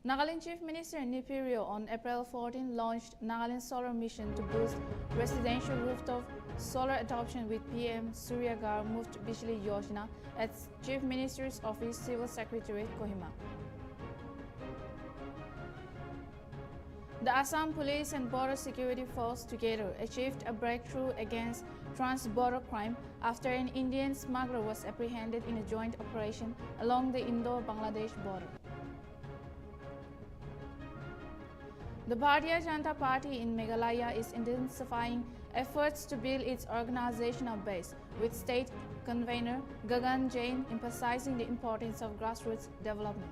Nagaland Chief Minister Nltv on April 14 launched Nagaland Solar Mission to boost residential rooftop solar adoption with PM Surya Ghar Muft Bijli Yojana at Chief Minister's Office, Civil Secretariat, Kohima. The Assam Police and Border Security Force together achieved a breakthrough against trans-border crime after an Indian smuggler was apprehended in a joint operation along the Indo-Bangladesh border. The Bharatiya Janata Party in Meghalaya is intensifying efforts to build its organizational base, with state convener Gagan Jain emphasizing the importance of grassroots development.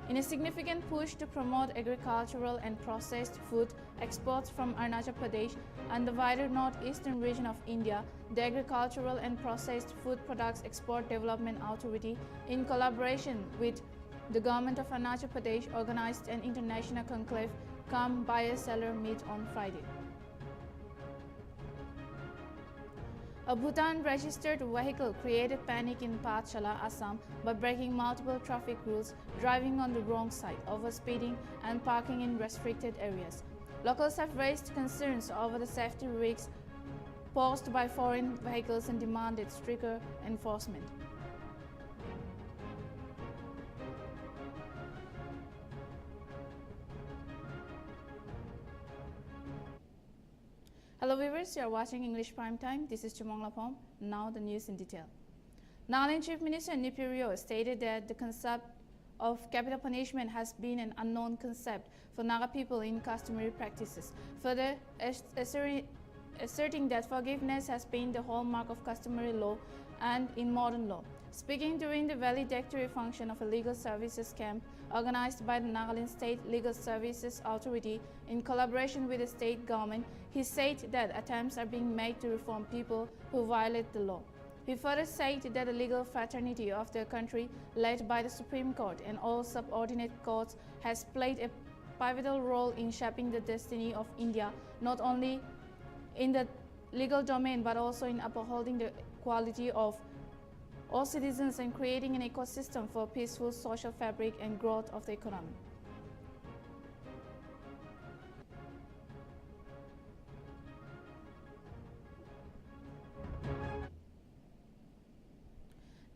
In a significant push to promote agricultural and processed food exports from Arunachal Pradesh and the wider northeastern region of India, the Agricultural and Processed Food Products Export Development Authority, in collaboration with the government of Arunachal Pradesh, organized an international conclave cum buyer-seller meet on Friday. A Bhutan-registered vehicle created panic in Pathshala, Assam by breaking multiple traffic rules, driving on the wrong side, overspeeding and parking in restricted areas. Locals have raised concerns over the safety risks posed by foreign vehicles and demanded stricter enforcement. Hello viewers, you are watching English Prime Time. This is Chumongla Pom. Now the news in detail. Nagaland Chief Minister Nltv stated that the concept of capital punishment has been an unknown concept for Naga people in customary practices, further asserting that forgiveness has been the hallmark of customary law and in modern law. Speaking during the valedictory function of a legal services camp organized by the Nagaland State Legal Services Authority in collaboration with the state government, he said that attempts are being made to reform people who violate the law. He further said that the legal fraternity of the country, led by the Supreme Court and all subordinate courts, has played a pivotal role in shaping the destiny of India, not only in the legal domain but also in upholding the equality of all citizens and creating an ecosystem for peaceful social fabric and growth of the economy.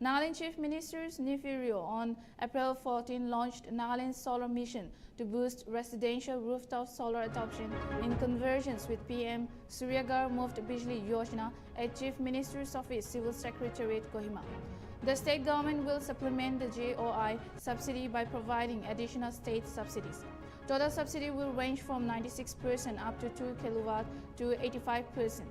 Nagaland Chief Minister Nltv on April 14 launched Nagaland Solar Mission to boost residential rooftop solar adoption in convergence with PM Surya Ghar Muft Bijli Yojana at Chief Minister's Office, Civil Secretariat, Kohima. The state government will supplement the GOI subsidy by providing additional state subsidies. Total subsidy will range from 96% up to 2 kW to 85%.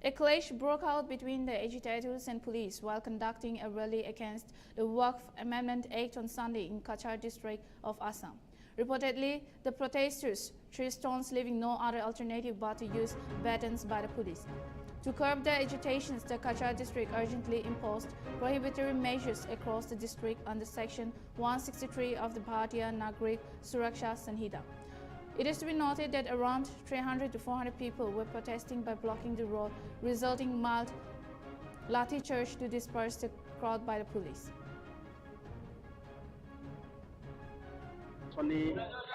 A clash broke out between the agitators and police while conducting a rally against the Waqf Amendment Act on Sunday in Kachar district of Assam. Reportedly, the protesters threw stones, leaving no other alternative but to use batons by the police. To curb the agitations, the Kachar district urgently imposed prohibitory measures across the district under Section 163 of the Bharatiya Nagrik Suraksha Sanhita. It is to be noted that around 300 to 400 people were protesting by blocking the road, resulting in mild lathi charge to disperse the crowd by the police.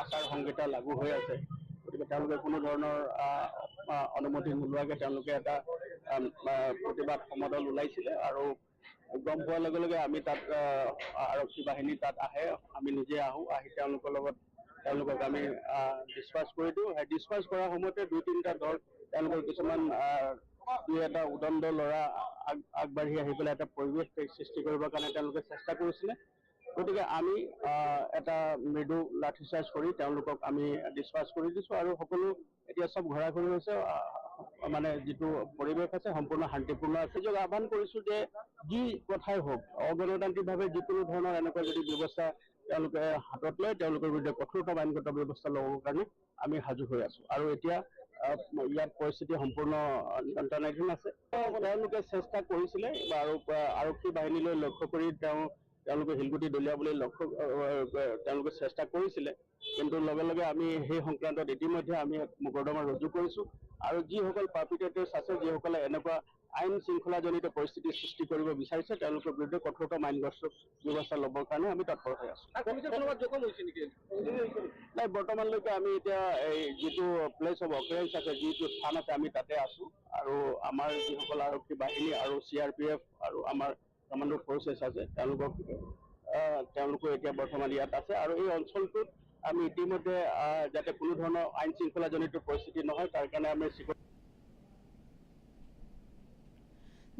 আচাৰ সংহিতা লাগু হৈ আছে গতিকে তেওঁলোকে কোনো ধৰণৰ অনুমতি নোলোৱাকৈ তেওঁলোকে এটা প্ৰতিবাদ সমদল ওলাইছিলে আৰু গম পোৱাৰ লগে লগে আমি তাত আৰক্ষী বাহিনী তাত আহে আমি নিজে আহোঁ আহি তেওঁলোকৰ লগত তেওঁলোকক আমি ডিসপাৰ্স কৰি দিওঁ ডিসপাৰ্স কৰাৰ সময়তে দুই তিনিটা দল তেওঁলোকৰ কিছুমান দুই এটা উদণ্ড ল'ৰা আগবাঢ়ি আহি পেলাই এটা পৰিৱেশ সৃষ্টি কৰিবৰ কাৰণে তেওঁলোকে চেষ্টা কৰিছিলে গতিকে আমি এটা মৃদু লাঠিচাৰ্জ কৰি তেওঁলোকক আমি ডিসপাৰ্স কৰি দিছোঁ আৰু সকলো এতিয়া সব ঘৰাঘৰি হৈছে মানে যিটো পৰিৱেশ আছে সম্পূৰ্ণ শান্তিপূৰ্ণ আছে যে আহ্বান কৰিছোঁ যে যি কথাই হওক অগণতান্ত্ৰিকভাৱে যিকোনো ধৰণৰ এনেকুৱা যদি ব্যৱস্থা তেওঁলোকে হাতত লয় তেওঁলোকৰ বিৰুদ্ধে কঠোৰতম আইনগত ব্যৱস্থা ল'বৰ কাৰণে আমি সাজু হৈ আছোঁ আৰু এতিয়া ইয়াত পৰিস্থিতি সম্পূৰ্ণ নিয়ন্ত্ৰণাধীন আছে তেওঁলোকে চেষ্টা কৰিছিলে আৰু আৰক্ষী বাহিনীলৈ লক্ষ্য কৰি তেওঁলোকে শিলগুটি দলিয়াবলৈ লক্ষ্য তেওঁলোকে চেষ্টা কৰিছিলে, কিন্তু লগে লগে আমি সেই সংক্ৰান্তত ইতিমধ্যে আমি মোকৰ্দমা ৰুজু কৰিছোঁ আৰু যিসকল পাৰ্পিটেটৰ্ছ আছে, যিসকলে এনেকুৱা আইন শৃংখলাজনিত পৰিস্থিতি সৃষ্টি কৰিব বিচাৰিছে, তেওঁলোকৰ বিৰুদ্ধে কঠোৰতম আইনগত ব্যৱস্থা ল'বৰ কাৰণে আমি তৎপৰ হৈ আছোঁ। নাই, বৰ্তমানলৈকে আমি এতিয়া এই যিটো প্লেচ অফ অকাৰেঞ্চ আছে, যিটো স্থান আছে, আমি তাতে আছোঁ আৰু আমাৰ যিসকল আৰক্ষী বাহিনী আৰু CRPF আৰু আমাৰ কমাণ্ডো ফ'ৰ্চেছ আছে, তেওঁলোকো এতিয়া বৰ্তমান ইয়াত আছে আৰু এই অঞ্চলটোত আমি ইতিমধ্যে যাতে কোনো ধৰণৰ আইন শৃংখলাজনিত পৰিস্থিতি নহয় তাৰ কাৰণে আমি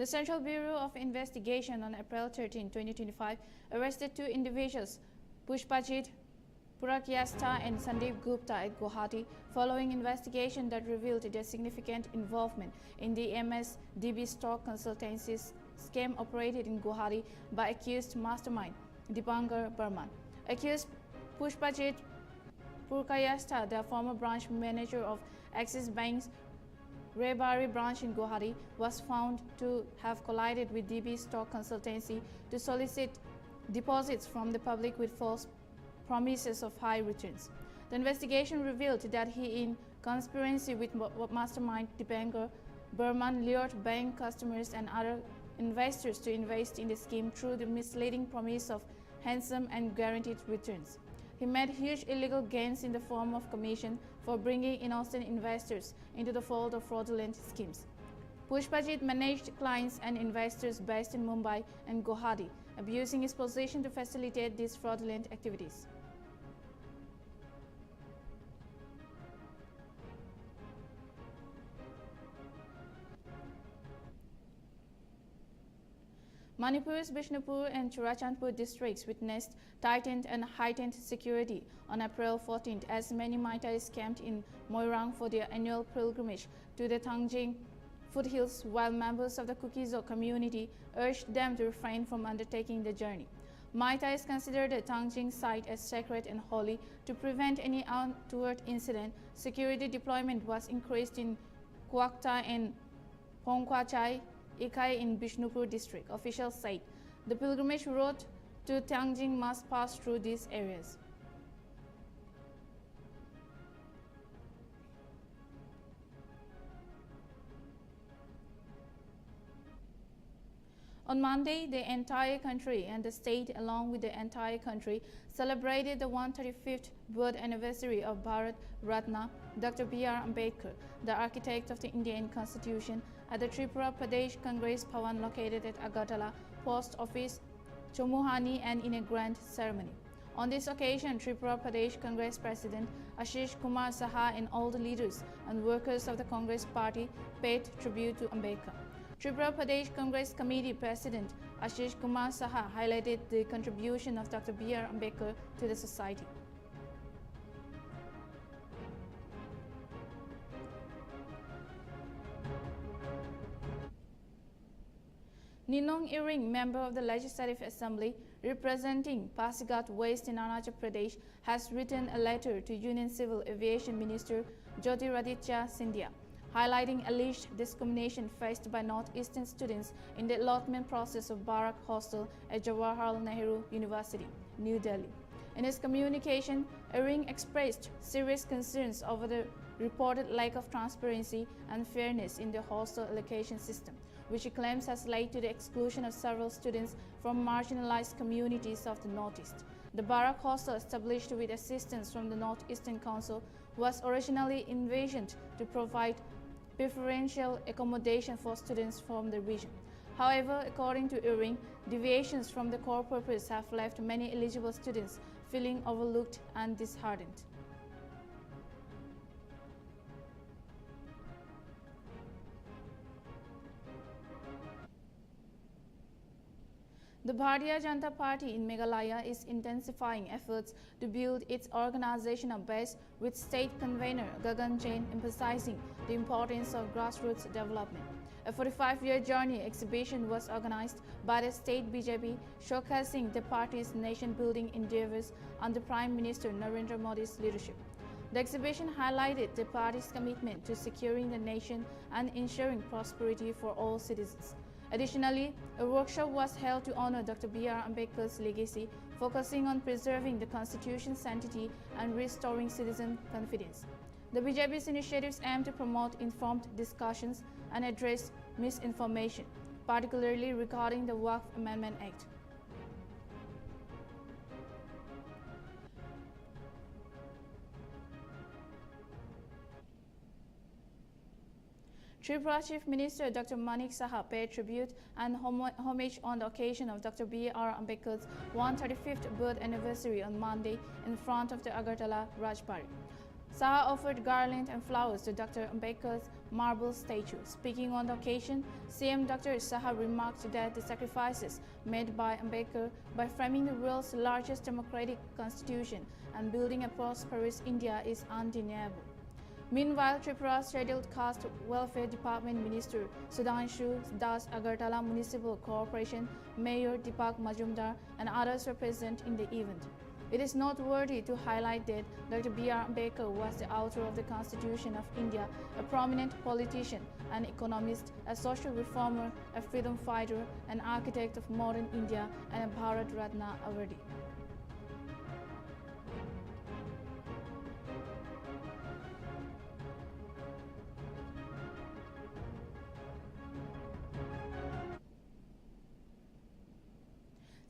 The Central Bureau of Investigation on April 13, 2025 arrested 2 individuals, Pushpajit Purakyasta and Sandeep Gupta at Guwahati, following investigation that revealed their significant involvement in the MSDB stock consultancy scam operated in Guwahati by accused mastermind Dipankar Burman. Accused Pushpajit Purakyasta, the former branch manager of Axis Bank's Rebari branch in Guwahati, was found to have collided with DB Stock Consultancy to solicit deposits from the public with false promises of high returns. The investigation revealed that he, in conspiracy with mastermind Dipankar Burman, lured bank customers and other investors to invest in the scheme through the misleading promise of handsome and guaranteed returns. He made huge illegal gains in the form of commission for bringing innocent investors into the fold of fraudulent schemes. Pushpajit managed clients and investors based in Mumbai and Guwahati, abusing his position to facilitate these fraudulent activities. Manipur's Bishnupur and Churachandpur districts witnessed tightened and heightened security on April 14th as many Maitais camped in Moirang for their annual pilgrimage to the Tangjing foothills, while members of the Kukizo community urged them to refrain from undertaking the journey. Maitais consider the Tangjing site as sacred and holy. To prevent any untoward incident, security deployment was increased in Kuakta and Pongkwachai Ikai in Bishnupur district, officials said. The pilgrimage route to Tangjing must pass through these areas. On Monday, the entire country and the state, along with the entire country, celebrated the 135th birth anniversary of Bharat Ratna, Dr. B.R. Ambedkar, the architect of the Indian Constitution, at the Tripura Pradesh Congress Bhavan located at Agartala Post Office, Chomuhani, and in a grand ceremony. On this occasion, Tripura Pradesh Congress President Ashish Kumar Saha and all the leaders and workers of the Congress Party paid tribute to Ambedkar. Tripura Pradesh Congress Committee President Ashish Kumar Saha highlighted the contribution of Dr. B.R. Ambedkar to the society. Ninong Iring, member of the Legislative Assembly representing Pasigat West in Arunachal Pradesh, has written a letter to Union Civil Aviation Minister Jyotiraditya Scindia, highlighting alleged discrimination faced by Northeastern students in the allotment process of Barak Hostel at Jawaharlal Nehru University, New Delhi. In his communication, Iring expressed serious concerns over the reported lack of transparency and fairness in the hostel allocation system, which he claims has led to the exclusion of several students from marginalized communities of the Northeast. The Barak Hostel, established with assistance from the Northeastern Council, was originally envisioned to provide preferential accommodation for students from the region. However, according to Iring, deviations from the core purpose have left many eligible students feeling overlooked and disheartened. The Bharatiya Janata Party in Meghalaya is intensifying efforts to build its organizational base, with state convener Gagan Jain emphasizing the importance of grassroots development. A 45-year journey exhibition was organized by the state BJP, showcasing the party's nation-building endeavors under Prime Minister Narendra Modi's leadership. The exhibition highlighted the party's commitment to securing the nation and ensuring prosperity for all citizens. Additionally, a workshop was held to honor Dr. B.R. Ambedkar's legacy, focusing on preserving the Constitution's sanctity and restoring citizen confidence. The BJP's initiatives aim to promote informed discussions and address misinformation, particularly regarding the Waqf Amendment Act. Tripura Chief Minister Dr. Manik Saha paid tribute and homage on the occasion of Dr. B.R. Ambedkar's 135th birth anniversary on Monday in front of the Agartala Rajbari. Saha offered garland and flowers to Dr. Ambedkar's marble statue. Speaking on the occasion, CM Dr. Saha remarked that the sacrifices made by Ambedkar by framing the world's largest democratic constitution and building a prosperous India is undeniable. Meanwhile, Tripura's Scheduled Caste Welfare Department Minister Sudhanshu Das, Agartala Municipal Corporation Mayor Deepak Majumdar and others were present in the event. It is noteworthy to highlight that Dr. B.R. Ambedkar was the author of the Constitution of India, a prominent politician, an economist, a social reformer, a freedom fighter, an architect of modern India, and a Bharat Ratna awardee.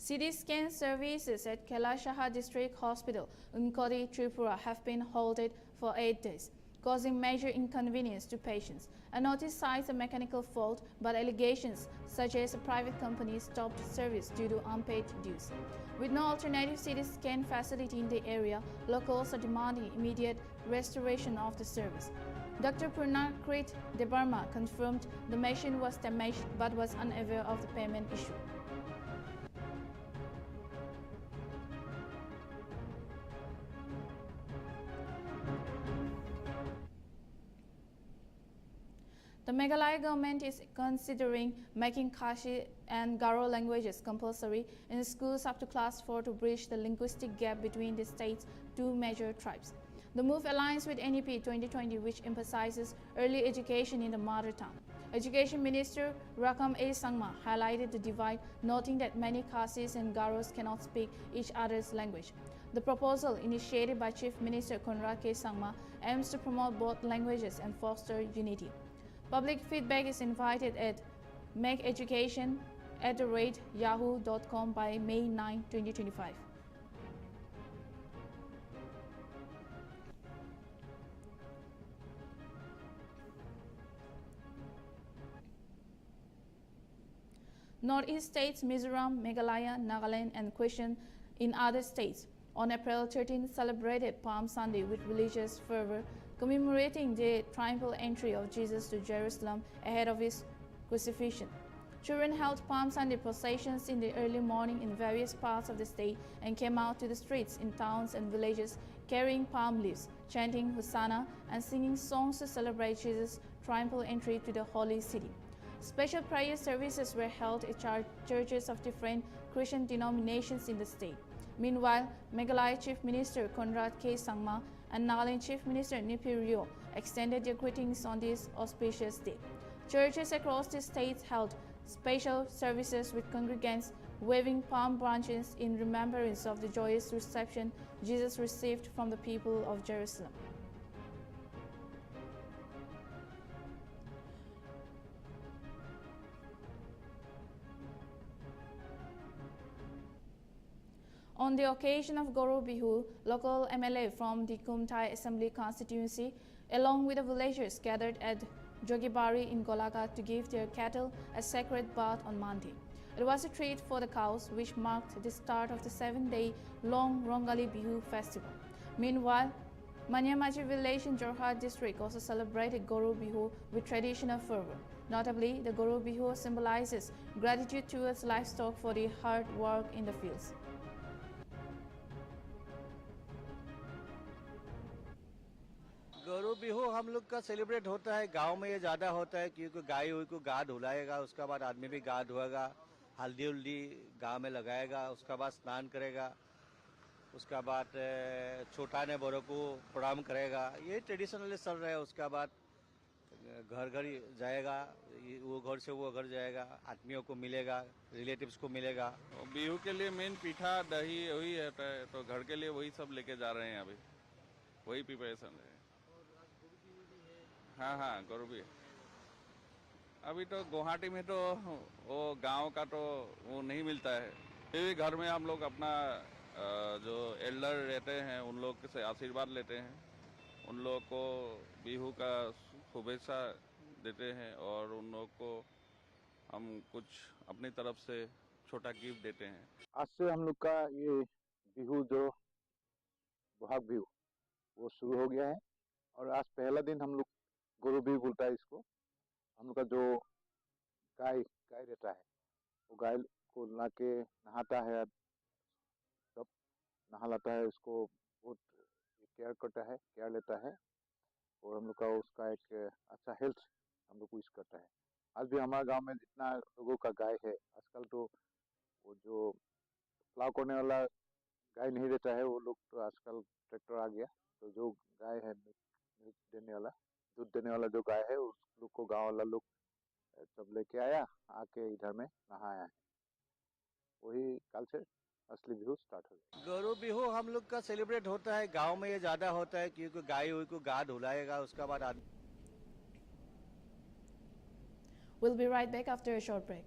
CT scan services at Kailashaha District Hospital, Unkodi, Tripura have been halted for 8 days, causing major inconvenience to patients. A notice cites a mechanical fault, but allegations such as a private company stopped service due to unpaid dues. With no alternative CT scan facility in the area, locals are demanding immediate restoration of the service. Dr. Purnakrit Debarma confirmed the machine was damaged but was unaware of the payment issue. The Meghalaya government is considering making Khashi and Garo languages compulsory in schools up to class 4 to bridge the linguistic gap between the state's two major tribes. The move aligns with NEP 2020, which emphasizes early education in the mother tongue. Education Minister Rakam A. Sangma highlighted the divide, noting that many Khashis and Garos cannot speak each other's language. The proposal, initiated by Chief Minister Conrad K. Sangma, aims to promote both languages and foster unity. Public feedback is invited at makeeducation@yahoo.com by May 9, 2025. Northeast states Mizoram, Meghalaya, Nagaland, and Quechan in other states on April 13 celebrated Palm Sunday with religious fervor, commemorating the triumphal entry of Jesus to Jerusalem ahead of his crucifixion. Children held Palm Sunday processions in the early morning in various parts of the state and came out to the streets in towns and villages carrying palm leaves, chanting Hosanna and singing songs to celebrate Jesus' triumphal entry to the holy city. Special prayer services were held at churches of different Christian denominations in the state. Meanwhile, Meghalaya Chief Minister Conrad K. Sangma and Nagaland Chief Minister Nipi Rio extended their greetings on this auspicious day. Churches across the state held special services with congregants waving palm branches in remembrance of the joyous reception Jesus received from the people of Jerusalem. On the occasion of Goro Bihu, local MLA from the Kumtai Assembly constituency, along with the villagers, gathered at Jogibari in Golaga to give their cattle a sacred bath on Monday. It was a treat for the cows, which marked the start of the 7-day-long Rongali Bihu festival. Meanwhile, Manyamaji village in Jorhat district also celebrated Goro Bihu with traditional fervor. Notably, the Goro Bihu symbolizes gratitude towards livestock for the hard work in the fields. गौरव बिहू हम लोग का celebrate होता है गांव में, ये ज़्यादा होता है क्योंकि गाय हुई को गा धुलाएगा, उसका बाद आदमी भी गा धोएगा, हल्दी उल्दी गांव में लगाएगा, उसका बाद स्नान करेगा, उसका बाद छोटा ने बड़ों को प्रणाम करेगा, ये ट्रेडिशनली चल रहा है। उसका बाद घर घर जाएगा, वो घर से वो घर जाएगा, आदमियों को मिलेगा, रिलेटिव्स को मिलेगा। और बिहू के लिए मेन पीठा दही वही रहता है, तो घर के लिए वही सब लेके जा रहे हैं अभी, वही प्रिपरेशन है। हाँ हाँ, गरु भी है। अभी तो गुवाहाटी में तो वो गांव का तो वो नहीं मिलता है, फिर भी घर में हम लोग अपना जो एल्डर रहते हैं उन लोग से आशीर्वाद लेते हैं, उन लोग को बिहू का शुभेच्छा देते हैं और उन लोग को हम कुछ अपनी तरफ से छोटा गिफ्ट देते हैं। आज से हम लोग का ये बिहू जो बोहाग बिहू वो शुरू हो गया है और आज पहला दिन हम लोग गुरु बिहू बोलता है इसको। हम लोग का जो गाय गाय रहता है वो गाय को ला के नहाता है, सब नहा लाता है, उसको बहुत केयर करता है, केयर लेता है और हम लोग का उसका एक अच्छा हेल्थ हम लोग विश करता है। आज भी हमारे गांव में जितना लोगों का गाय है, आजकल तो वो जो प्लाव करने वाला गाय नहीं रहता है, वो लोग तो आजकल ट्रैक्टर आ गया, तो जो गाय है मिल्क देने वाला, दूध देने वाला जो गाय है उस लोग को गांव वाला लोग सब लेके आया, आके इधर में नहाया है। वही कल से असली बिहू स्टार्ट हो गया। गरु बिहू हम लोग का सेलिब्रेट होता है गांव में, ये ज़्यादा होता है क्योंकि गाय हुई को गा धुलाएगा, उसका बाद आदमी। We'll be right back after a short break.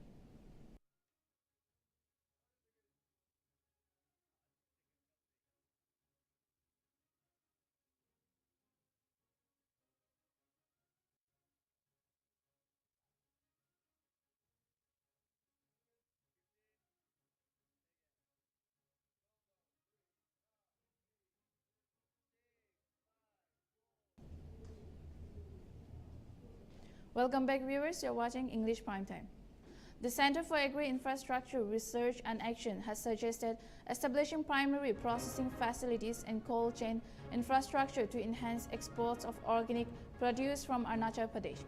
Welcome back, viewers. You're watching English Primetime. The Center for Agri-Infrastructure Research and Action has suggested establishing primary processing facilities and cold chain infrastructure to enhance exports of organic produce from Arunachal Pradesh.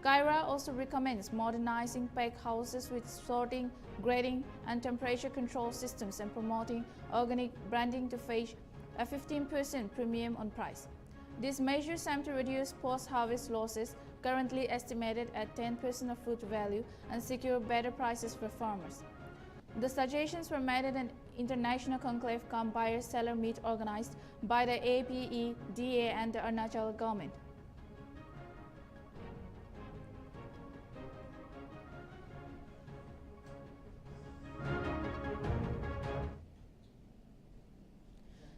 Kaira also recommends modernizing pack houses with sorting, grading, and temperature control systems and promoting organic branding to fetch a 15% premium on price. These measures aim to reduce post-harvest losses, currently estimated at 10% of food value, and secure better prices for farmers. The suggestions were made at an international conclave cum buyer-seller meet organized by the APEDA and the Arunachal government.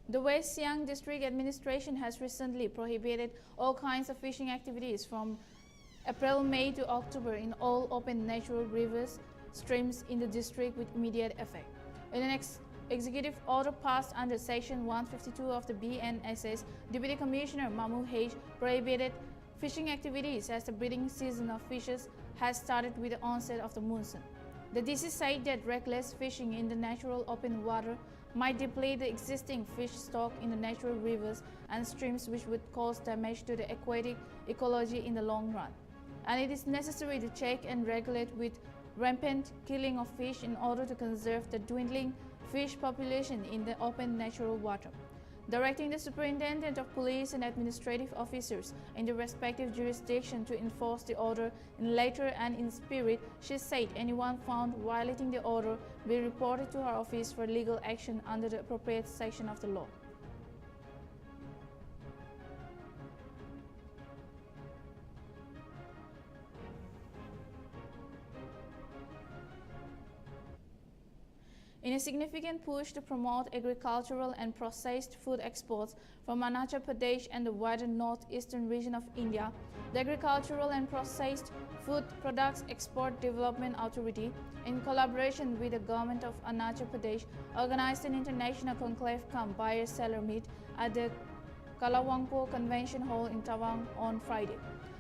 The West Siang District Administration has recently prohibited all kinds of fishing activities from April-May to October in all open natural rivers, streams in the district with immediate effect. In an executive order passed under Section 152 of the BNSS, Deputy Commissioner Mamu H prohibited fishing activities as the breeding season of fishes has started with the onset of the monsoon. The DC said that reckless fishing in the natural open water might deplete the existing fish stock in the natural rivers and streams, which would cause damage to the aquatic ecology in the long run. And it is necessary to check and regulate with rampant killing of fish in order to conserve the dwindling fish population in the open natural water. Directing the Superintendent of Police and administrative officers in the respective jurisdiction to enforce the order in letter and in spirit, she said anyone found violating the order be reported to her office for legal action under the appropriate section of the law. In a significant push to promote agricultural and processed food exports from Arunachal Pradesh and the wider northeastern region of India, the Agricultural and Processed Food Products Export Development Authority, in collaboration with the government of Arunachal Pradesh, organized an international conclave cum buyer-seller meet at the Kalawangpo Convention Hall in Tawang on Friday.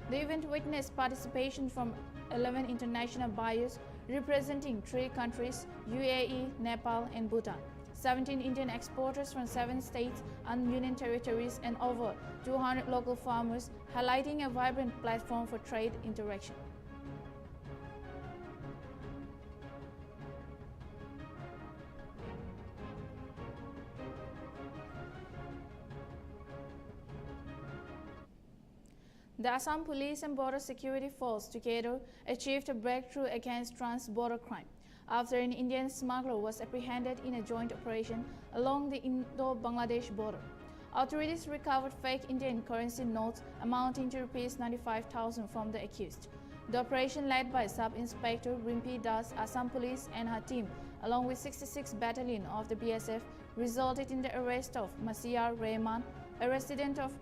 The event witnessed participation from 11 international buyers representing 3 countries, UAE, Nepal, and Bhutan, 17 Indian exporters from 7 states and union territories, and over 200 local farmers, highlighting a vibrant platform for trade interaction. The Assam Police and Border Security Force together achieved a breakthrough against trans-border crime after an Indian smuggler was apprehended in a joint operation along the Indo-Bangladesh border. Authorities recovered fake Indian currency notes amounting to Rs 95,000 from the accused. The operation, led by Sub-Inspector Rimpi Das, Assam Police and her team, along with 66th Battalion of the BSF, resulted in the arrest of Masiar Rehman, a resident of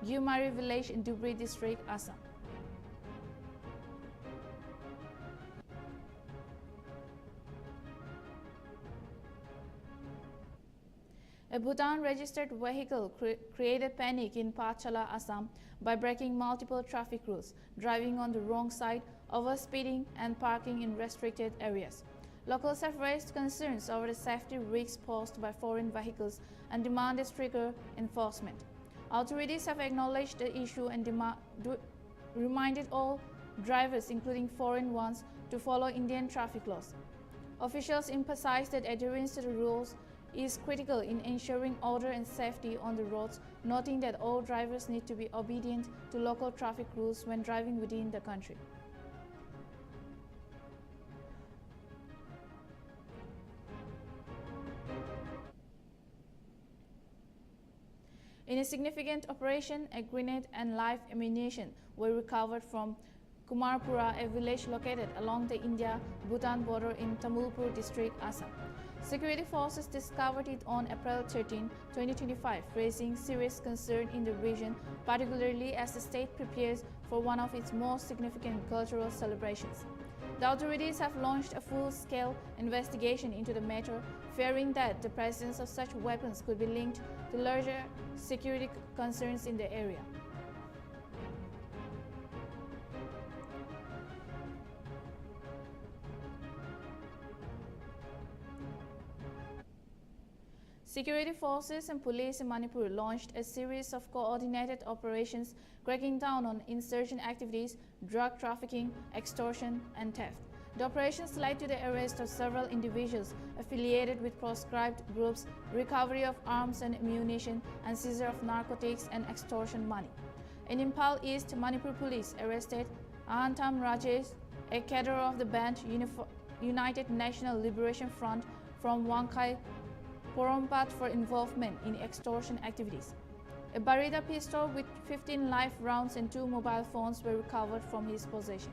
Gyumari village in Dhubri district, Assam. A Bhutan-registered vehicle created panic in Pachala, Assam by breaking multiple traffic rules, driving on the wrong side, overspeeding and parking in restricted areas. Locals have raised concerns over the safety risks posed by foreign vehicles and demanded stricter enforcement. Authorities have acknowledged the issue and reminded all drivers, including foreign ones, to follow Indian traffic laws. Officials emphasized that adherence to the rules is critical in ensuring order and safety on the roads, noting that all drivers need to be obedient to local traffic rules when driving within the country. In a significant operation, a grenade and live ammunition were recovered from Kumarpura, a village located along the India-Bhutan border in Tamulpur district, Assam. Security forces discovered it on April 13, 2025, raising serious concern in the region, particularly as the state prepares for one of its most significant cultural celebrations. The authorities have launched a full-scale investigation into the matter, fearing that the presence of such weapons could be linked to larger security concerns in the area. Security forces and police in Manipur launched a series of coordinated operations cracking down on insurgent activities, drug trafficking, extortion, and theft. The operations led to the arrest of several individuals affiliated with proscribed groups, recovery of arms and ammunition, and seizure of narcotics and extortion money. In Impal East, Manipur police arrested Ahantam Rajesh, a cadre of the band United National Liberation Front from Wangkai, Porompat, for involvement in extortion activities. A Barida pistol with 15 live rounds and 2 mobile phones were recovered from his possession.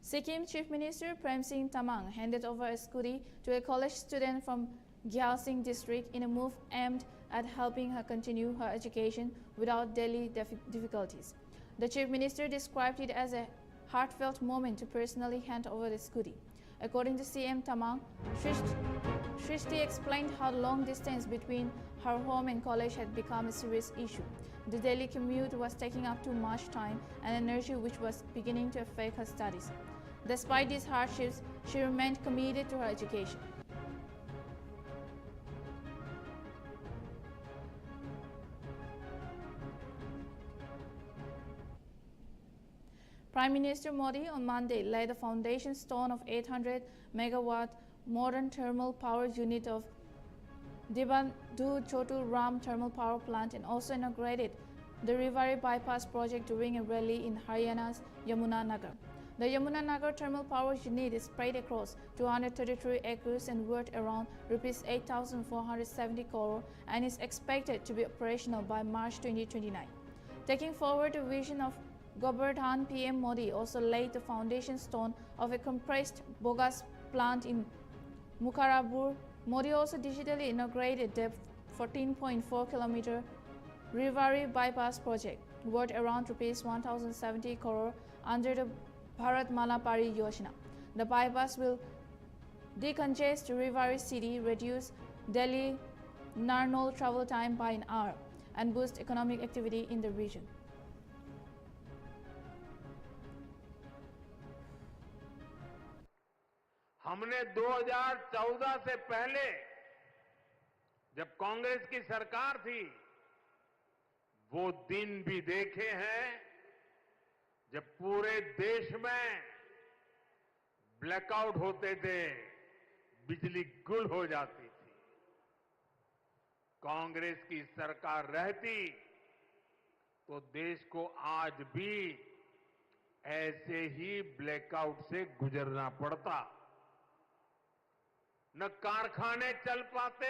Sikkim Chief Minister Prem Singh Tamang handed over a scooty to a college student from Gyalsing district in a move aimed at helping her continue her education without daily difficulties. The Chief Minister described it as a heartfelt moment to personally hand over the scooty. According to CM Tamang, Shrishti explained how the long distance between her home and college had become a serious issue. The daily commute was taking up too much time and energy, which was beginning to affect her studies. Despite these hardships, she remained committed to her education. Prime Minister Modi on Monday laid the foundation stone of 800 megawatt modern thermal power unit of Dibandhu Chotu Ram thermal power plant and also inaugurated the Rewari bypass project during a rally in Haryana's Yamuna Nagar. The Yamuna Nagar thermal power unit is spread across 233 acres and worth around Rs 8,470 crore and is expected to be operational by March 2029. Taking forward the vision of Gobardhan, PM Modi also laid the foundation stone of a compressed bogas plant in Mukharabur. Modi also digitally inaugurated the 14.4 kilometer Rewari bypass project, worth around Rs 1,070 crore under the Bharatmala Pari Yojana. The bypass will decongest Rewari city, reduce Delhi-Narnaul travel time by an hour, and boost economic activity in the region. हमने 2014 से पहले जब कांग्रेस की सरकार थी वो दिन भी देखे हैं जब पूरे देश में ब्लैकआउट होते थे, बिजली गुल हो जाती थी। कांग्रेस की सरकार रहती तो देश को आज भी ऐसे ही ब्लैकआउट से गुजरना पड़ता। न कारखाने चल पाते,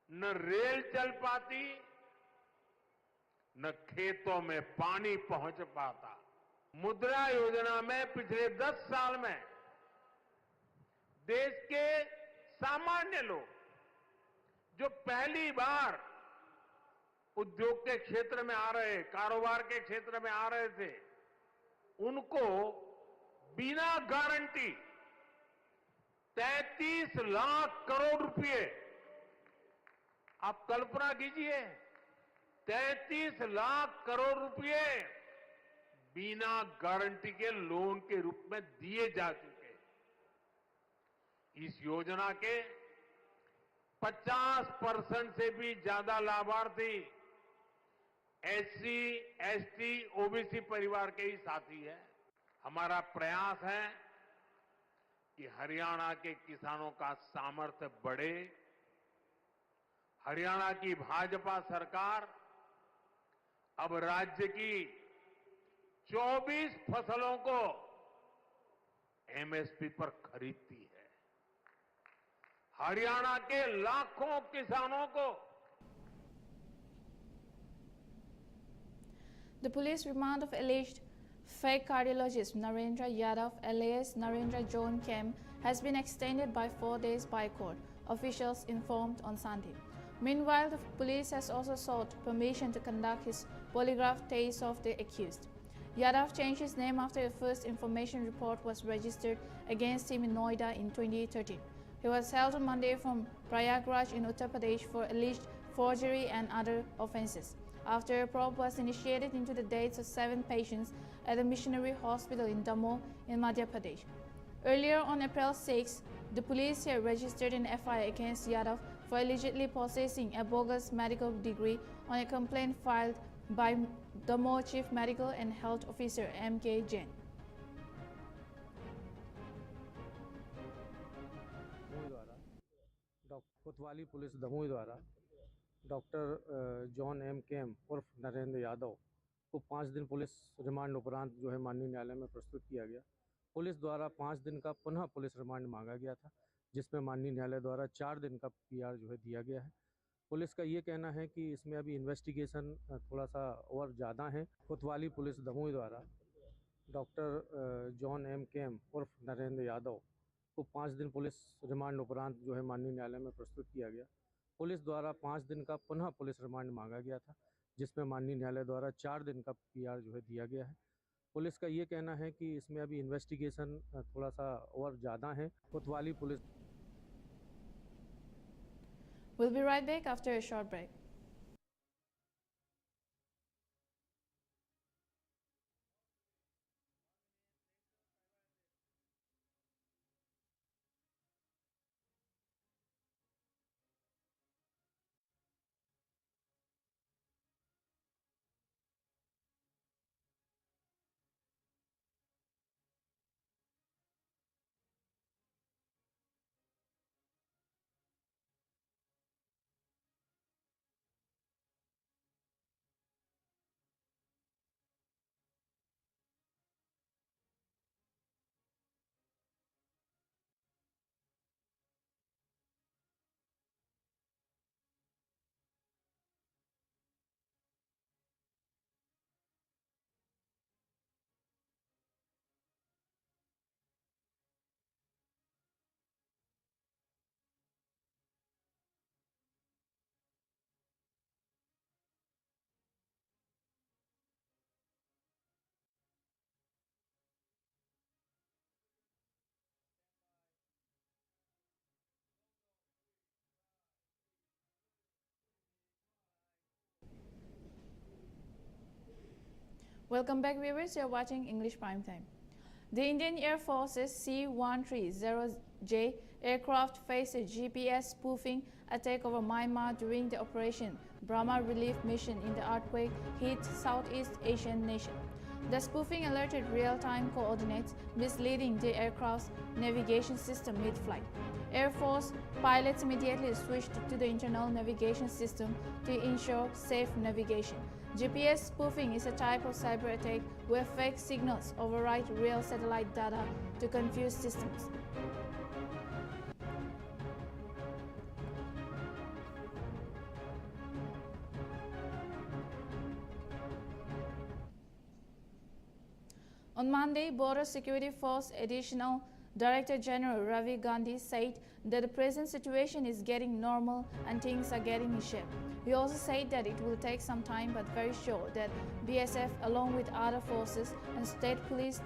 न रेल चल पाती, न खेतों में पानी पहुंच पाता। मुद्रा योजना में पिछले 10 साल में देश के सामान्य लोग जो पहली बार उद्योग के क्षेत्र में आ रहे, कारोबार के क्षेत्र में आ रहे थे, उनको बिना गारंटी 33 लाख करोड़ रुपए, आप कल्पना कीजिए, 33 लाख करोड़ रुपए बिना गारंटी के लोन के रूप में दिए जा चुके हैं। इस योजना के 50% से भी ज्यादा लाभार्थी एससी, एसटी, ओबीसी परिवार के ही साथी हैं। हमारा प्रयास है कि हरियाणा के किसानों का सामर्थ्य बढ़े। हरियाणा की भाजपा सरकार अब राज्य की 24 फसलों को एमएसपी पर खरीदती है। हरियाणा के लाखों किसानों को The police remand of alleged fake cardiologist Narendra Yadav alias Narendra John Kem has been extended by 4 days by court, officials informed on Sunday. Meanwhile, the police has also sought permission to conduct his polygraph test of the accused. Yadav changed his name after a first information report was registered against him in Noida in 2013. He was held on Monday from Prayagraj in Uttar Pradesh for alleged forgery and other offences, after a probe was initiated into the deaths of 7 patients at the missionary hospital in Damoh in Madhya Pradesh. Earlier on April 6, the police here registered an FIR against Yadav for allegedly possessing a bogus medical degree on a complaint filed by Damoh Chief Medical and Health Officer M.K. Jain. कोतवाली police Damoh द्वारा doctor John M केम उर्फ नरेंद्र यादव को 5 दिन police remand उपरांत जो है माननीय न्यायालय में प्रस्तुत किया गया। पुलिस द्वारा 5 दिन का पुनः पुलिस रिमांड मांगा गया था, जिसमें माननीय न्यायालय द्वारा 4 दिन का पीआर जो है दिया गया है। पुलिस का ये कहना है कि इसमें अभी इन्वेस्टिगेशन थोड़ा सा और ज़्यादा है। कोतवाली पुलिस दमोह द्वारा डॉक्टर जॉन एम केम उर्फ नरेंद्र यादव को 5 दिन पुलिस रिमांड उपरांत जो है माननीय न्यायालय में प्रस्तुत किया गया। पुलिस द्वारा 5 दिन का पुनः पुलिस रिमांड मांगा गया था, जिसमें माननीय न्यायालय द्वारा 4 दिन का पीआर जो है दिया गया है। पुलिस का ये कहना है कि इसमें अभी इन्वेस्टिगेशन थोड़ा सा और ज़्यादा है। कोतवाली police We'll be right back after a short break. Welcome back, viewers. You're watching English Prime Time. The Indian Air Force's C-130J aircraft faced a GPS spoofing attack over Myanmar during the Operation Brahma relief mission in the earthquake-hit Southeast Asian nation. The spoofing alerted real-time coordinates, misleading the aircraft's navigation system mid-flight. Air Force pilots immediately switched to the internal navigation system to ensure safe navigation. GPS spoofing is a type of cyber attack where fake signals override real satellite data to confuse systems. On Monday, Border Security Force Additional Director General Ravi Gandhi said that the present situation is getting normal and things are getting in shape. He also said that it will take some time but very sure that BSF along with other forces and state police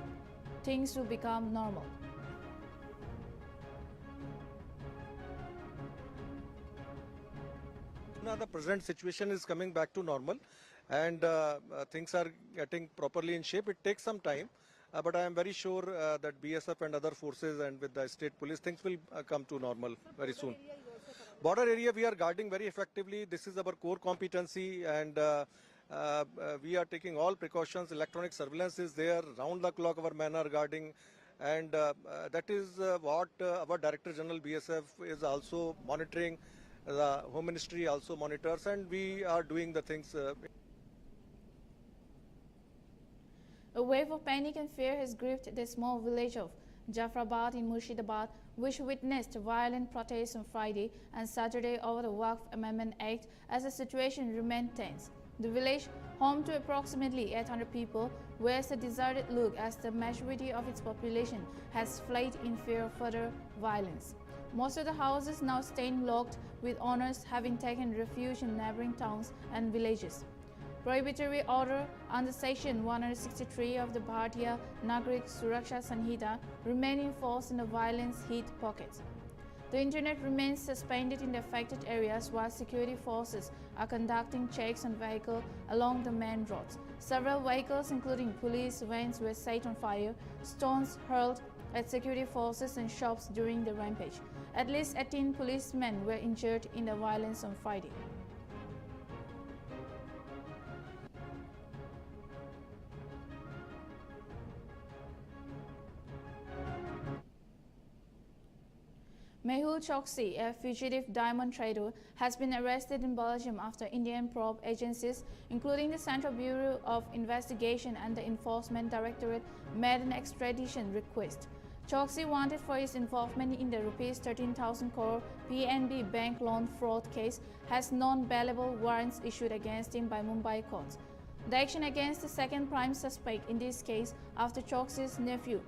things will become normal. Now the present situation is coming back to normal and things are getting properly in shape. It takes some time, but I am very sure that BSF and other forces and with the state police things will come to normal very soon. Border area we are guarding very effectively. This is our core competency and we are taking all precautions. Electronic surveillance is there, round the clock our men are guarding, and that is what our Director General BSF is also monitoring. The Home Ministry also monitors, and we are doing the things. A wave of panic and fear has gripped the small village of Jafrabad in Murshidabad, which witnessed violent protests on Friday and Saturday over the Waqf Amendment Act as the situation remained tense. The village, home to approximately 800 people, wears a deserted look as the majority of its population has fled in fear of further violence. Most of the houses now stand locked, with owners having taken refuge in neighboring towns and villages. Prohibitory order under Section 163 of the Bharatiya Nagarik Suraksha Sanhita remain in force in the violence-hit pockets. The internet remains suspended in the affected areas while security forces are conducting checks on vehicles along the main roads. Several vehicles, including police vans, were set on fire, stones hurled at security forces and shops during the rampage. At least 18 policemen were injured in the violence on Friday. Mehul Choksi, a fugitive diamond trader, has been arrested in Belgium after Indian probe agencies, including the Central Bureau of Investigation and the Enforcement Directorate, made an extradition request. Choksi, wanted for his involvement in the Rs 13,000 crore PNB bank loan fraud case, has non-bailable warrants issued against him by Mumbai courts. The action against the second prime suspect in this case after Choksi's nephew,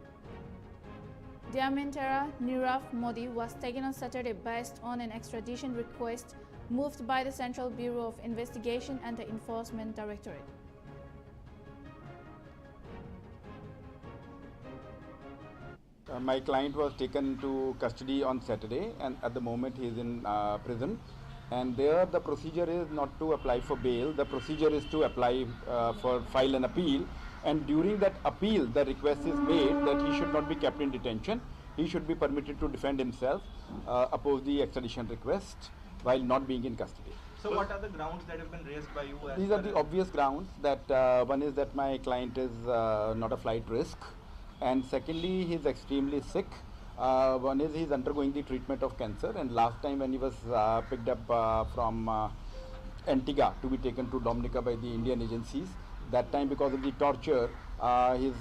Dhyamantara Nirav Modi, was taken on Saturday based on an extradition request moved by the Central Bureau of Investigation and the Enforcement Directorate. My client was taken to custody on Saturday, and at the moment he is in prison. And there the procedure is not to apply for bail. The procedure is to apply for file an appeal. And during that appeal, the request is made that he should not be kept in detention. He should be permitted to defend himself, oppose the extradition request while not being in custody. So what are the grounds that have been raised by you? These are the obvious grounds. That one is that my client is not a flight risk, and secondly, he is extremely sick. One is he is undergoing the treatment of cancer, and last time when he was picked up from Antigua to be taken to Dominica by the Indian agencies, that time because of the torture, he's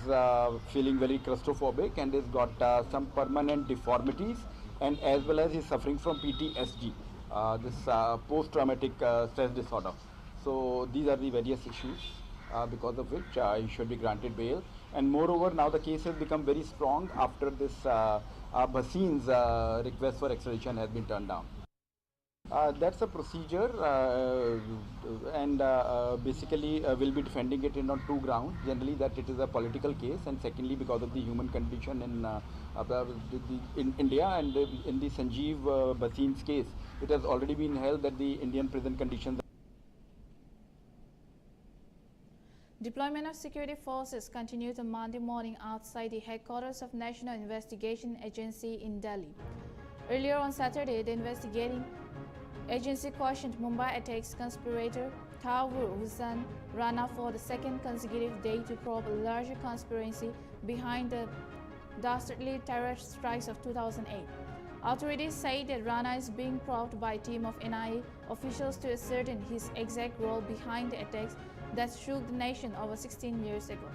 feeling very claustrophobic and he's got some permanent deformities, and as well as he's suffering from PTSD, this post-traumatic stress disorder. So these are the various issues because of which he should be granted bail. And moreover, now the case has become very strong after this Bhasin's request for extradition has been turned down. That's a procedure, and basically we'll be defending it on two grounds. Generally, that it is a political case, and secondly, because of the human condition in India, and in the Sanjeev Bhasin's case, it has already been held that the Indian prison conditions. Deployment of security forces continued on Monday morning outside the headquarters of National Investigation Agency in Delhi. Earlier on Saturday, the investigating Agency cautioned Mumbai attacks conspirator Tawur Hussain Rana for the second consecutive day to probe a larger conspiracy behind the dastardly terror strikes of 2008. Authorities say that Rana is being probed by a team of NIA officials to ascertain his exact role behind the attacks that shook the nation over 16 years ago.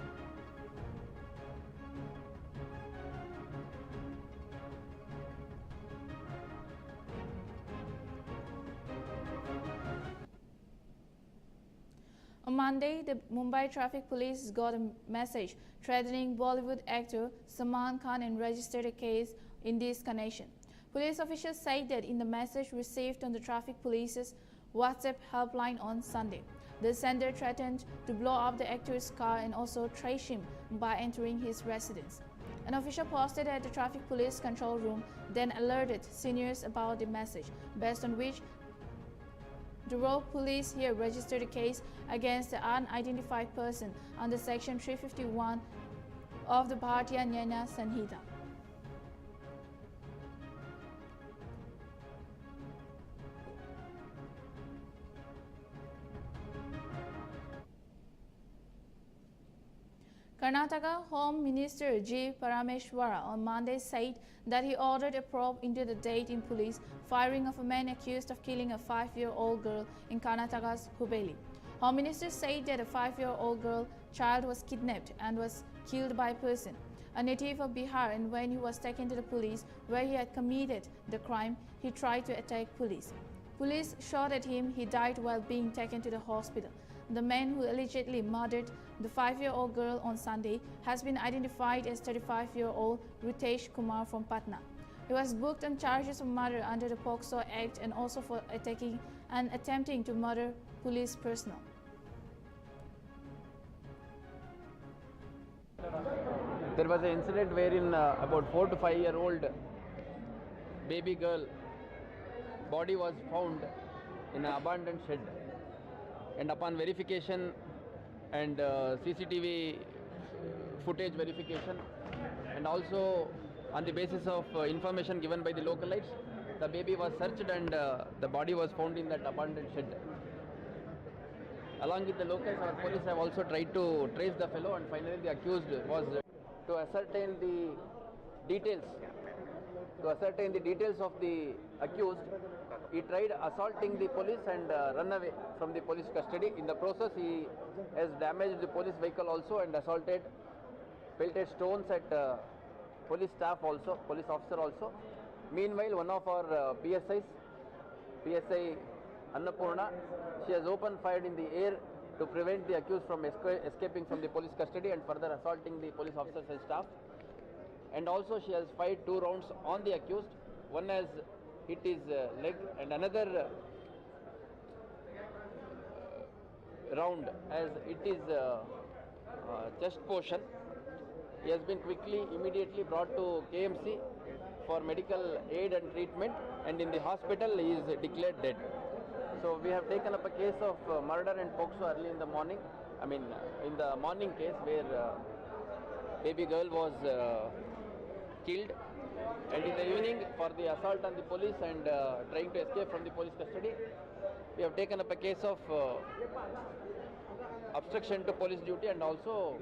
On Monday, the Mumbai Traffic Police got a message threatening Bollywood actor Salman Khan and registered a case in this connection. Police officials said that in the message received on the Traffic Police's WhatsApp helpline on Sunday, the sender threatened to blow up the actor's car and also trace him by entering his residence. An official posted at the Traffic Police control room then alerted seniors about the message, based on which the road police here registered a case against the unidentified person under Section 351 of the Bharatiya Nyaya Sanhita. Karnataka Home Minister G. Parameshwara on Monday said that he ordered a probe into the date in police firing of a man accused of killing a 5-year-old girl in Karnataka's Hubeli. Home Minister said that a 5-year-old girl child was kidnapped and was killed by a person, a native of Bihar, and when he was taken to the police where he had committed the crime, he tried to attack police. Police shot at him. He died while being taken to the hospital. The man who allegedly murdered the 5-year-old girl on Sunday has been identified as 35-year-old Ritesh Kumar from Patna. He was booked on charges of murder under the POCSO Act and also for attacking and attempting to murder police personnel. There was an incident wherein about 4 to 5-year-old baby girl body was found in an abandoned shed, and upon verification and CCTV footage verification, and also on the basis of information given by the localites, the baby was searched and the body was found in that abandoned shed. Along with the locals, our police have also tried to trace the fellow, and finally the accused was to ascertain the details. To ascertain the details of the accused, he tried assaulting the police and run away from the police custody. In the process, he has damaged the police vehicle also and assaulted, pelted stones at police staff also, police officer also. Meanwhile, one of our PSI Annapurna, she has opened fire in the air to prevent the accused from escaping from the police custody and further assaulting the police officers and staff. And also she has fired 2 rounds on the accused. One has hit his leg and another round as it is chest portion. He has been immediately brought to KMC for medical aid and treatment, and in the hospital he is declared dead. So we have taken up a case of murder and POCSO early in the morning. In the morning case where baby girl was killed, and in the evening for the assault on the police and trying to escape from the police custody, we have taken up a case of obstruction to police duty and also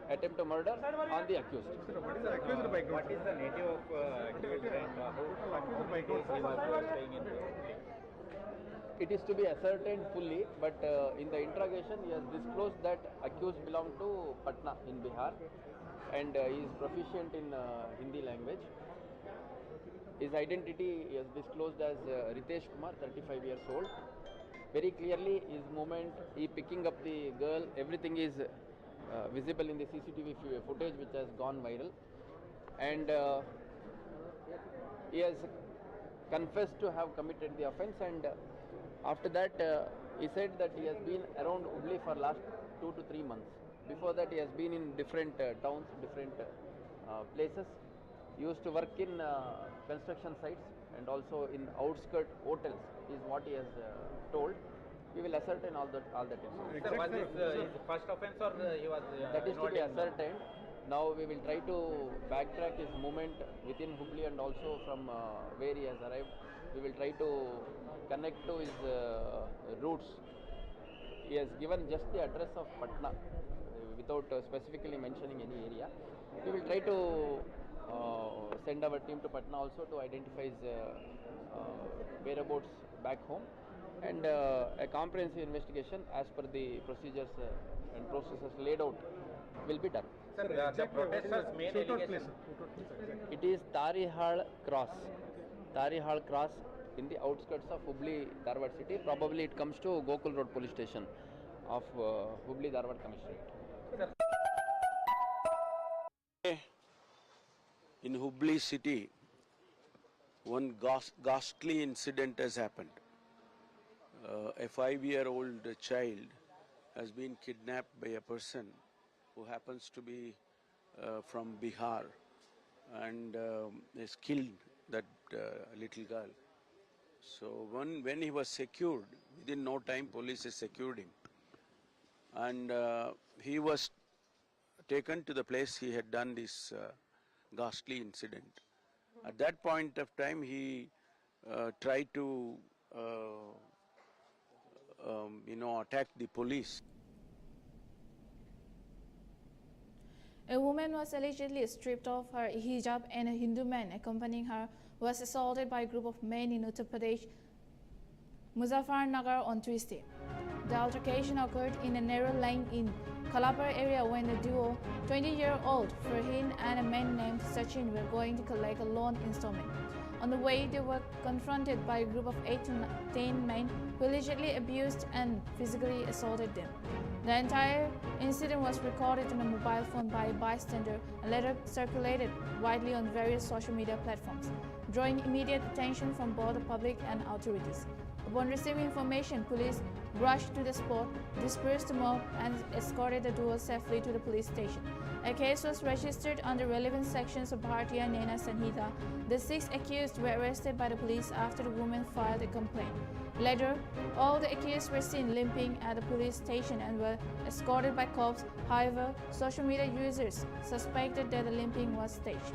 attempt to murder on the accused. What is the accused bike? What is the native of accused and how many days he was staying in? It is to be ascertained fully, but in the interrogation he has disclosed that accused belonged to Patna in Bihar, and he is proficient in Hindi language. His identity he has disclosed as Ritesh Kumar, 35 years old. Very clearly his movement, he picking up the girl, everything is visible in the CCTV footage which has gone viral, and he has confessed to have committed the offence, and after that he said that he has been around Hubli for last 2 to 3 months. Before that he has been in different towns, different places. He used to work in construction sites and also in outskirt hotels is what he has told. We will ascertain all that information. Sir, was this his first offence or he was that is to be ascertained. Now we will try to backtrack his movement within Hubli and also from where he has arrived We will try to connect to his roots. He has given just the address of Patna without specifically mentioning any area. We will try to send our team to Patna also to identify his whereabouts back home, and a comprehensive investigation as per the procedures and processes laid out will be done. Sir, the protesters' main allegation. It is Tarihal Cross in the outskirts of Hubli Dharwad city. Probably it comes to Gokul Road police station of Hubli Dharwad Commissionerate. In Hubli city, one ghastly incident has happened. A 5-year-old child has been kidnapped by a person who happens to be from Bihar, and has killed that little girl. So when he was secured, within no time police has secured him, and he was taken to the place he had done this ghastly incident. At that point of time, he tried to attack the police. A woman was allegedly stripped of her hijab and a Hindu man accompanying her was assaulted by a group of men in Uttar Pradesh, Muzaffarnagar on Tuesday. The altercation occurred in a narrow lane in Kalapur area when the duo, 20-year-old Farheen and a man named Sachin, were going to collect a loan installment. On the way, they were confronted by a group of 8 to 10 men who allegedly abused and physically assaulted them. The entire incident was recorded on a mobile phone by a bystander and later circulated widely on various social media platforms, drawing immediate attention from both the public and authorities. Upon receiving information, police rushed to the spot, dispersed the mob, and escorted the duo safely to the police station. A case was registered under relevant sections of Bharatiya Nena Sanhita. The 6 accused were arrested by the police after the woman filed a complaint. Later, all the accused were seen limping at the police station and were escorted by cops. However, social media users suspected that the limping was staged.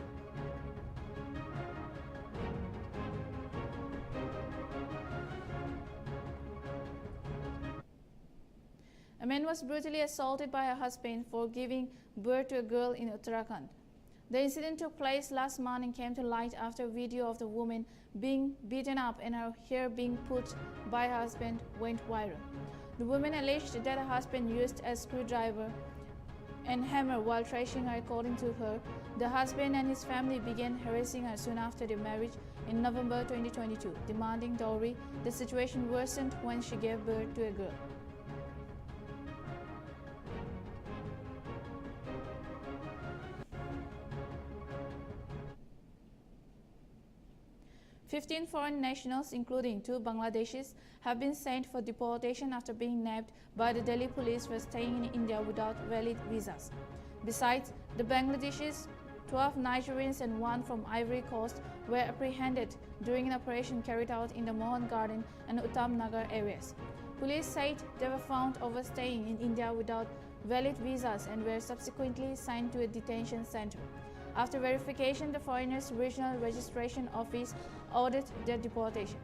A man was brutally assaulted by her husband for giving birth to a girl in Uttarakhand. The incident took place last month and came to light after a video of the woman being beaten up and her hair being pulled by her husband went viral. The woman alleged that her husband used a screwdriver and hammer while thrashing her. According to her, the husband and his family began harassing her soon after their marriage in November 2022, demanding dowry. The situation worsened when she gave birth to a girl. Fifteen foreign nationals, including 2 Bangladeshis, have been sent for deportation after being nabbed by the Delhi police for staying in India without valid visas. Besides the Bangladeshis, 12 Nigerians and 1 from Ivory Coast were apprehended during an operation carried out in the Mohan Garden and Uttam Nagar areas. Police said they were found overstaying in India without valid visas and were subsequently sent to a detention center. After verification, the foreigners' regional registration office ordered their deportation.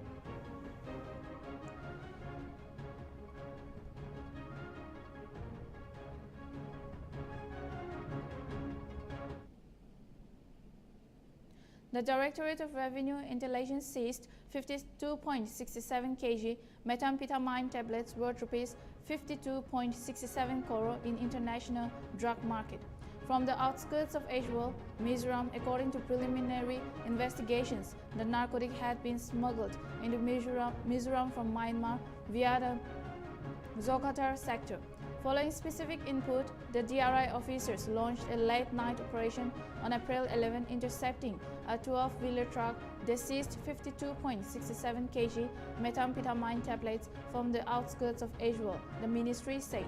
The Directorate of Revenue Intelligence seized 52.67 kg methamphetamine tablets worth rupees 52.67 crore in international drug market from the outskirts of Aizawl, Mizoram. According to preliminary investigations, the narcotic had been smuggled into Mizoram from Myanmar via the Zokatar sector. Following specific input, the DRI officers launched a late-night operation on April 11, intercepting a 12-wheeler truck. They seized 52.67 kg methamphetamine tablets from the outskirts of Aizawl, the ministry said.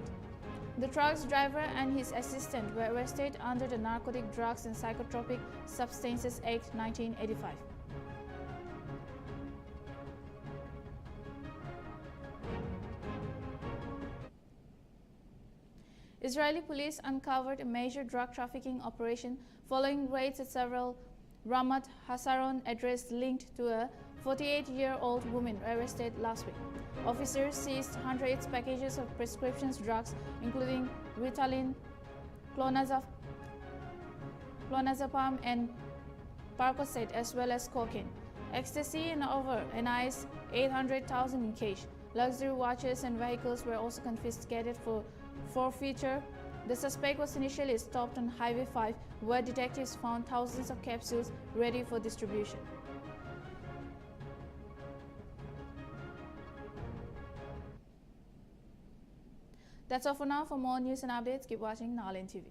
The truck's driver and his assistant were arrested under the Narcotic Drugs and Psychotropic Substances Act 1985. Israeli police uncovered a major drug trafficking operation following raids at several Ramat Hasaron addresses linked to a 48-year-old woman arrested last week. Officers seized 108 packages of prescription drugs, including Ritalin, clonazepam, and Percocet, as well as cocaine, ecstasy, and over an ICE 800,000 in cash. Luxury watches and vehicles were also confiscated for forfeiture. The suspect was initially stopped on Highway 5, where detectives found thousands of capsules ready for distribution. That's all for now. For more news and updates, keep watching Nltv.